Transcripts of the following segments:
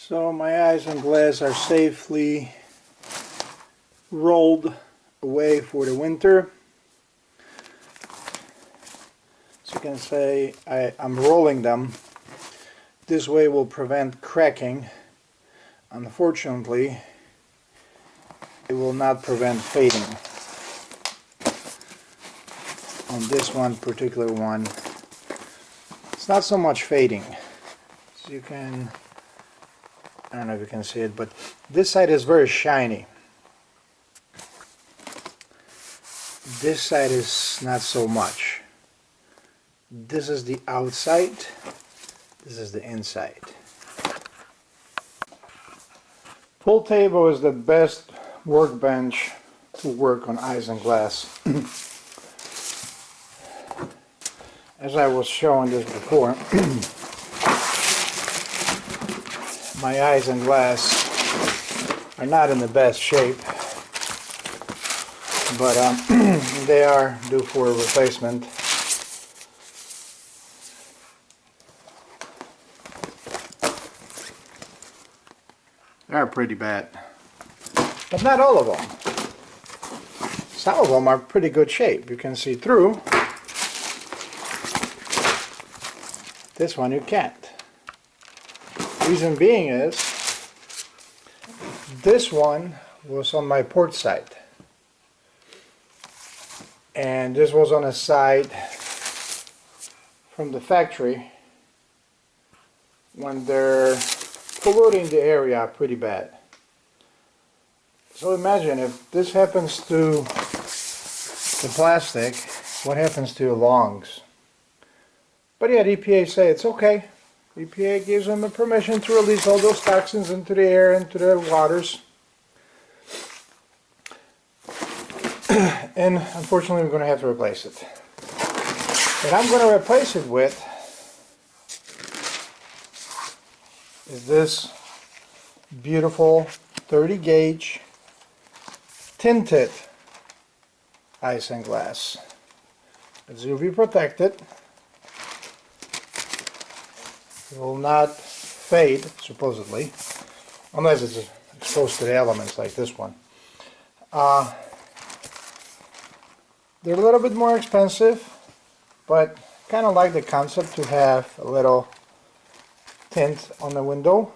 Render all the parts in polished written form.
So my isinglass are safely rolled away for the winter. So you can say I'm rolling them. This way will prevent cracking. Unfortunately, it will not prevent fading. On this one particular one, it's not so much fading. So you can, I don't know if you can see it, but this side is very shiny. This side is not so much. This is the outside, this is the inside. Pool table is the best workbench to work on isinglass. As I was showing this before, my isinglass are not in the best shape, but they are due for a replacement. They're pretty bad, but not all of them. Some of them are pretty good shape. You can see through. This one you can't. Reason being is, this one was on my port side, and this was on a side from the factory when they're polluting the area pretty bad. So imagine if this happens to the plastic, what happens to your lungs? But yeah, the EPA say it's okay. EPA gives them the permission to release all those toxins into the air, into the waters. And unfortunately we're going to have to replace it. What I'm going to replace it with is this beautiful 30 gauge tinted isinglass. It's UV protected. It will not fade, supposedly, unless it's exposed to the elements like this one. They're a little bit more expensive, but kind of like the concept to have a little tint on the window.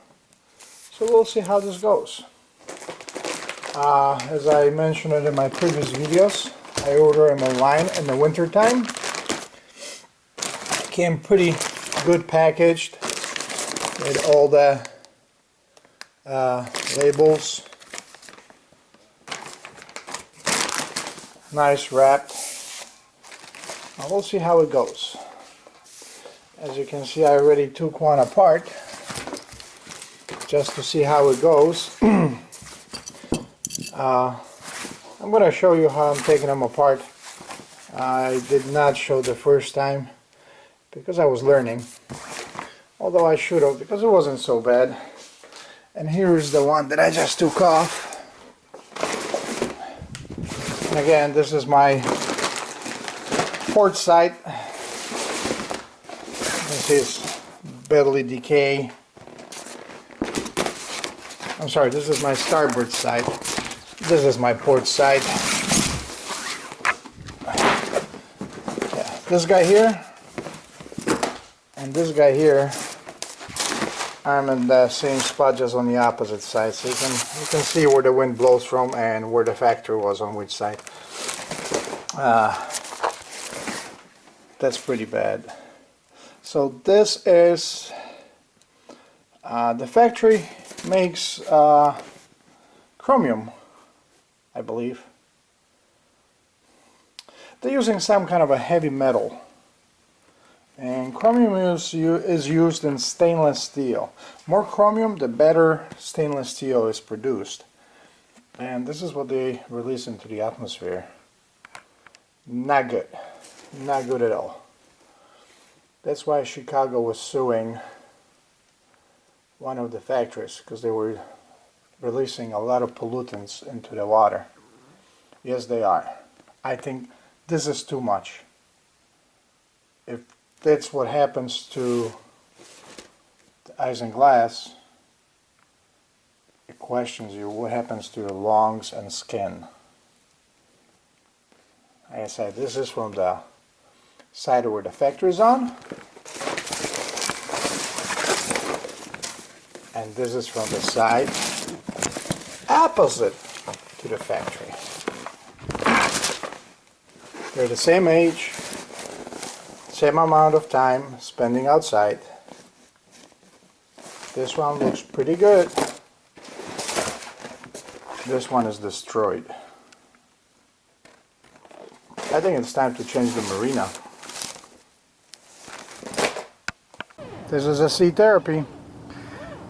So we'll see how this goes. As I mentioned in my previous videos, I order them online in the winter time. Came pretty good packaged with all the labels, nice wrapped. Now we'll see how it goes. As you can see, I already took one apart just to see how it goes. I'm going to show you how I'm taking them apart. I did not show the first time because I was learning, although I should have, because it wasn't so bad. And here's the one that I just took off. And again, this is my port side. This is badly decay. I'm sorry, this is my starboard side. This is my port side. Yeah, this guy here and this guy here, I'm in the same spot, just on the opposite side. So you can see where the wind blows from and where the factory was on which side. That's pretty bad. So this is the factory makes chromium, I believe. They're using some kind of a heavy metal, and chromium is used in stainless steel. More chromium, the better stainless steel is produced. And this is what they release into the atmosphere. Not good. Not good at all. That's why Chicago was suing one of the factories, because they were releasing a lot of pollutants into the water. Yes, they are. I think this is too much. If that's what happens to the isinglass, questions you what happens to the lungs and skin. Like I said, this is from the side where the factory is on, and this is from the side opposite to the factory. They're the same age, same amount of time spending outside. This one looks pretty good. This one is destroyed. I think it's time to change the marina. This is a sea therapy.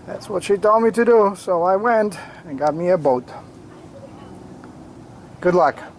That's what she told me to do, so I went and got me a boat. Good luck.